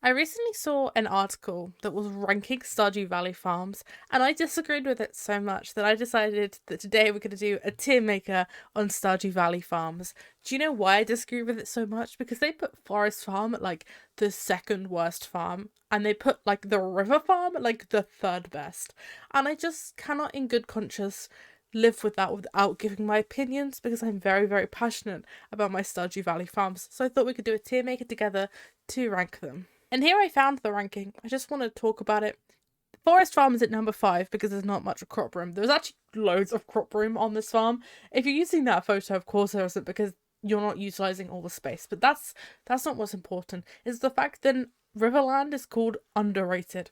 I recently saw an article that was ranking Stardew Valley farms, and I disagreed with it so much that I decided that today we're going to do a tier maker on Stardew Valley farms. Do you know why I disagree with it so much? Because they put Forest Farm at like the second worst farm, and they put like the River Farm at like the third best. And I just cannot, in good conscience, live with that without giving my opinions because I'm very, very passionate about my Stardew Valley farms. So I thought we could do a tier maker together to rank them. And here I found the ranking. I just want to talk about it. Forest Farm is at number 5 because there's not much crop room. There's actually loads of crop room on this farm. If you're using that photo, of course there isn't because you're not utilizing all the space. But that's not what's important. It's the fact that Riverland is called underrated.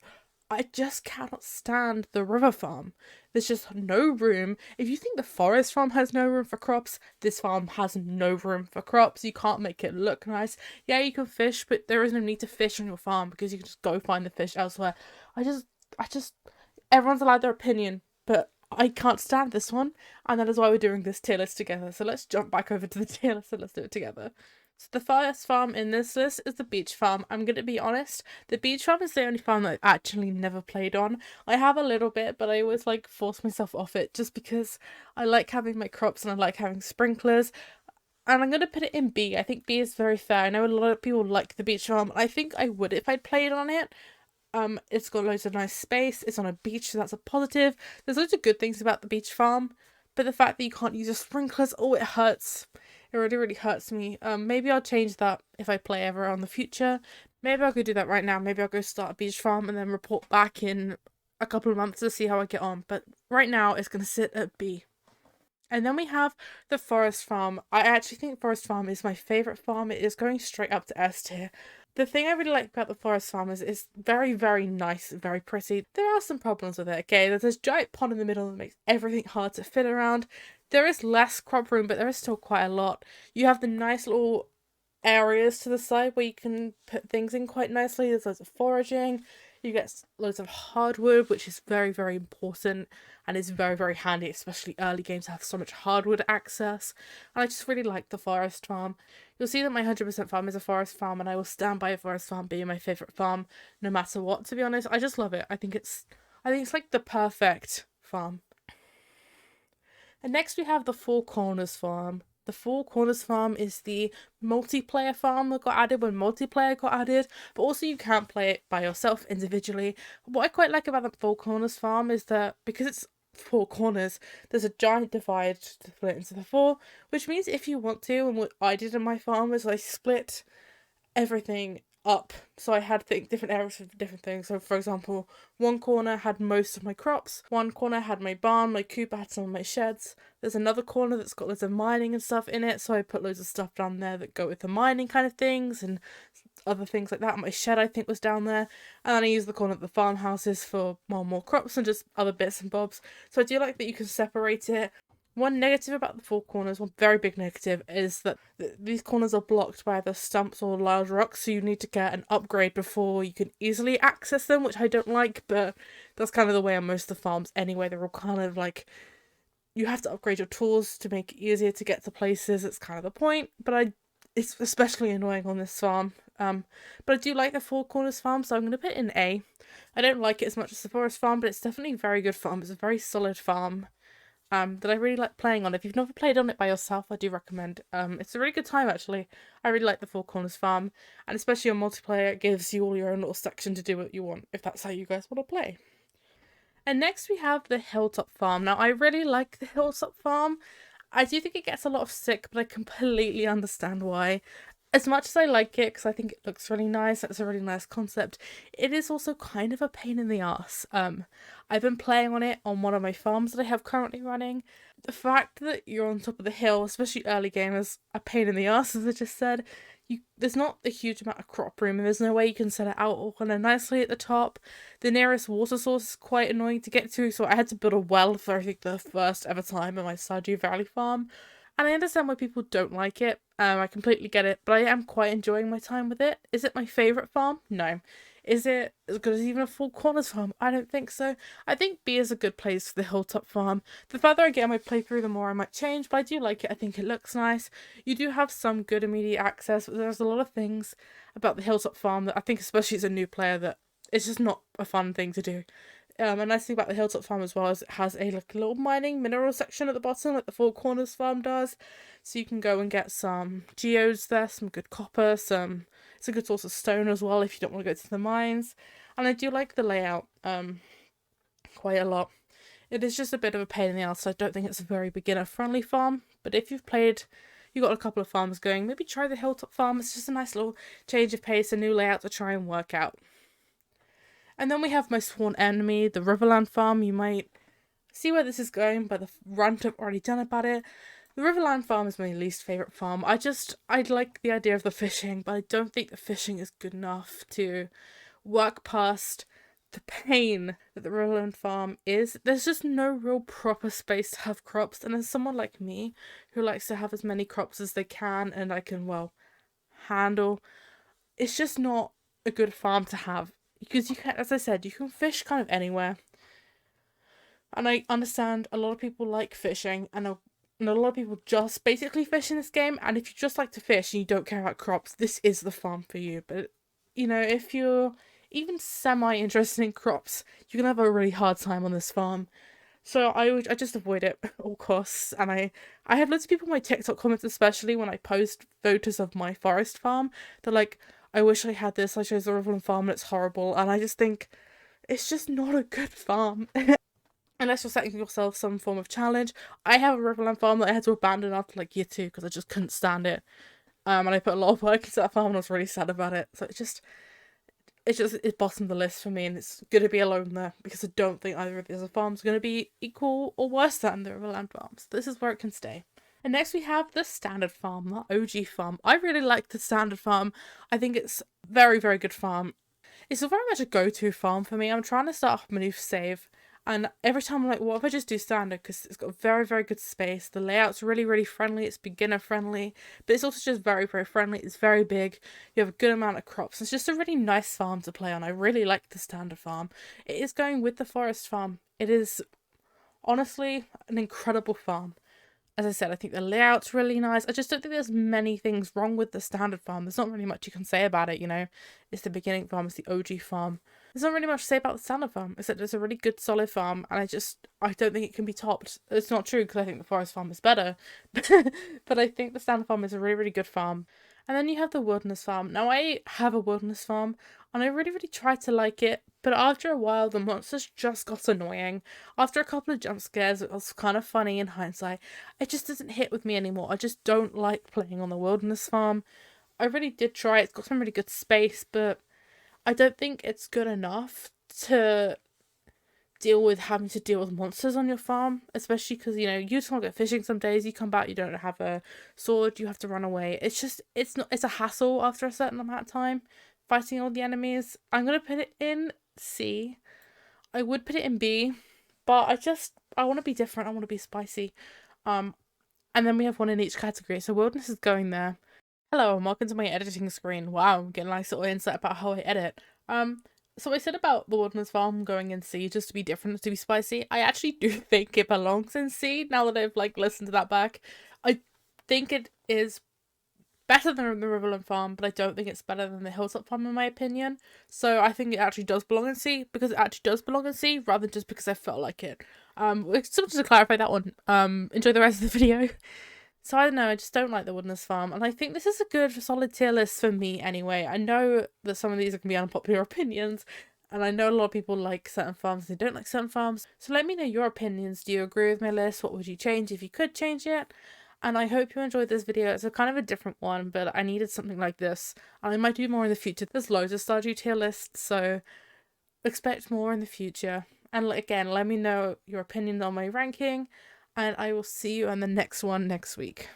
I just cannot stand the river farm. There's just no room. If you think the forest farm has no room for crops, this farm has no room for crops. You can't make it look nice. Yeah, you can fish, but there is no need to fish on your farm because you can just go find the fish elsewhere. I just, everyone's allowed their opinion, but I can't stand this one, and that is why we're doing this tier list together. So let's jump back over to the tier list and let's do it together. So the first farm in this list is the beach farm. I'm going to be honest, the beach farm is the only farm that I've actually never played on. I have a little bit, but I always like force myself off it just because I like having my crops and I like having sprinklers. And I'm going to put it in B. I think B is very fair. I know a lot of people like the beach farm. I think I would if I'd played on it. It's got loads of nice space. It's on a beach, so that's a positive. There's loads of good things about the beach farm, but the fact that you can't use your sprinklers, oh, it hurts. It really, really hurts me. Maybe I'll change that if I play ever on the future. Maybe I'll go do that right now. Maybe I'll go start a beach farm and then report back in a couple of months to see how I get on. But right now, it's going to sit at B. And then we have the Forest Farm. I actually think Forest Farm is my favourite farm. It is going straight up to S tier. The thing I really like about the Forest Farm is it's very, very nice, very pretty. There are some problems with it, okay? There's this giant pond in the middle that makes everything hard to fit around. There is less crop room, but there is still quite a lot. You have the nice little areas to the side where you can put things in quite nicely. There's loads of foraging. You get loads of hardwood, which is very, very important and is very, very handy, especially early games have so much hardwood access. And I just really like the forest farm. You'll see that my 100% farm is a forest farm, and I will stand by a forest farm being my favourite farm no matter what, to be honest. I just love it. I think it's like the perfect farm. And next we have the Four Corners farm. The Four Corners farm is the multiplayer farm that got added when multiplayer got added, but also you can't play it by yourself individually. What I quite like about the Four Corners farm is that because it's four corners, there's a giant divide to split into the four, which means if you want to, and what I did in my farm is I split everything up. So I had different areas for different things. So for example, one corner had most of my crops, one corner had my barn, my coop, I had some of my sheds. There's another corner that's got loads of mining and stuff in it, so I put loads of stuff down there that go with the mining kind of things and other things like that. My shed I think was down there, and then I used the corner of the farmhouses for more crops and just other bits and bobs. So I do like that you can separate it. One negative about the four corners, one very big negative, is that these corners are blocked by either stumps or large rocks, so you need to get an upgrade before you can easily access them, which I don't like, but that's kind of the way on most of the farms anyway. They're all kind of like, you have to upgrade your tools to make it easier to get to places. It's kind of the point, but it's especially annoying on this farm. But I do like the Four Corners farm, so I'm going to put it in A. I don't like it as much as the Forest farm, but it's definitely a very good farm. It's a very solid farm. That I really like playing on. If you've never played on it by yourself, I do recommend. It's a really good time actually. I really like the Four Corners farm, and especially on multiplayer, it gives you all your own little section to do what you want, if that's how you guys want to play. And next we have the Hilltop farm. Now I really like the Hilltop farm. I do think it gets a lot of stick, but I completely understand why. As much as I like it, because I think it looks really nice, it's a really nice concept, it is also kind of a pain in the ass. I've been playing on it on one of my farms that I have currently running. The fact that you're on top of the hill, especially early game, is a pain in the ass, as I just said. There's not a huge amount of crop room, and there's no way you can set it out all kind of nicely at the top. The nearest water source is quite annoying to get to, so I had to build a well for I think the first ever time in my Stardew Valley farm. And I understand why people don't like it. I completely get it, but I am quite enjoying my time with it. Is it my favourite farm? No. Is it as good as even a Four Corners farm? I don't think so. I think B is a good place for the Hilltop farm. The further I get in my playthrough, the more I might change, but I do like it. I think it looks nice. You do have some good immediate access, but there's a lot of things about the Hilltop farm that I think, especially as a new player, that it's just not a fun thing to do. A nice thing about the Hilltop farm as well is it has a little mining mineral section at the bottom, like the Four Corners farm does. So you can go and get some geodes there, some good copper, it's a good source of stone as well if you don't want to go to the mines. And I do like the layout quite a lot. It is just a bit of a pain in the ass, so I don't think it's a very beginner friendly farm. But if you've got a couple of farms going, maybe try the Hilltop farm. It's just a nice little change of pace, a new layout to try and work out. And then we have my sworn enemy, the Riverland farm. You might see where this is going by the rant I've already done about it. The Riverland farm is my least favourite farm. I like the idea of the fishing, but I don't think the fishing is good enough to work past the pain that the Riverland farm is. There's just no real proper space to have crops, and as someone like me who likes to have as many crops as they can and I can, handle, it's just not a good farm to have. Because you can, as I said, you can fish kind of anywhere. And I understand a lot of people like fishing, and a lot of people just basically fish in this game. And if you just like to fish and you don't care about crops, this is the farm for you. But, if you're even semi-interested in crops, you're going to have a really hard time on this farm. So I just avoid it at all costs. And I have loads of people in my TikTok comments, especially when I post photos of my forest farm. They're like, I wish I had this. I chose the Riverland farm and it's horrible. And I just think it's just not a good farm. Unless you're setting yourself some form of challenge. I have a Riverland farm that I had to abandon after year 2 because I just couldn't stand it. And I put a lot of work into that farm and I was really sad about it. So it bottomed the list for me, and it's going to be alone there because I don't think either of these farms are going to be equal or worse than the Riverland farms. This is where it can stay. And next we have the standard farm, the OG farm. I really like the standard farm. I think it's very, very good farm. It's very much a go-to farm for me. I'm trying to start off my new save, and every time I'm like, what if I just do standard? Because it's got very, very good space. The layout's really, really friendly. It's beginner friendly, but it's also just very, very friendly. It's very big. You have a good amount of crops. It's just a really nice farm to play on. I really like the standard farm. It is going with the forest farm. It is honestly an incredible farm. As I said, I think the layout's really nice. I just don't think there's many things wrong with the standard farm. There's not really much you can say about it, It's the beginning farm, it's the OG farm. There's not really much to say about the standard farm, except it's a really good, solid farm, and I don't think it can be topped. It's not true, because I think the forest farm is better. But I think the standard farm is a really, really good farm. And then you have the wilderness farm. Now, I have a wilderness farm, and I really, really tried to like it, but after a while, the monsters just got annoying. After a couple of jump scares, it was kind of funny in hindsight. It just doesn't hit with me anymore. I just don't like playing on the wilderness farm. I really did try. It's got some really good space, but I don't think it's good enough to deal with having to deal with monsters on your farm, especially because, you just want to go fishing some days, you come back, you don't have a sword, you have to run away. It's a hassle after a certain amount of time fighting all the enemies. I'm going to put it in C. I would put it in B, but I want to be different, I want to be spicy. And then we have one in each category, so wilderness is going there. Hello, and welcome to my editing screen. Wow, I'm getting a nice little insight about how I edit. So I said about the wilderness farm going in C just to be different, to be spicy. I actually do think it belongs in C now that I've listened to that back. I think it is better than the Riverland farm, but I don't think it's better than the Hilltop farm in my opinion. So I think it actually does belong in C because it actually does belong in C rather than just because I felt like it. So just to clarify that one. Enjoy the rest of the video. So I don't know, I just don't like the wilderness farm, and I think this is a good solid tier list for me anyway. I know that some of these are going to be unpopular opinions, and I know a lot of people like certain farms and they don't like certain farms. So let me know your opinions. Do you agree with my list? What would you change if you could change it? And I hope you enjoyed this video. It's a kind of a different one, but I needed something like this, and I might do more in the future. There's loads of Stardew tier lists, so expect more in the future. And again, let me know your opinion on my ranking, and I will see you on the next one next week.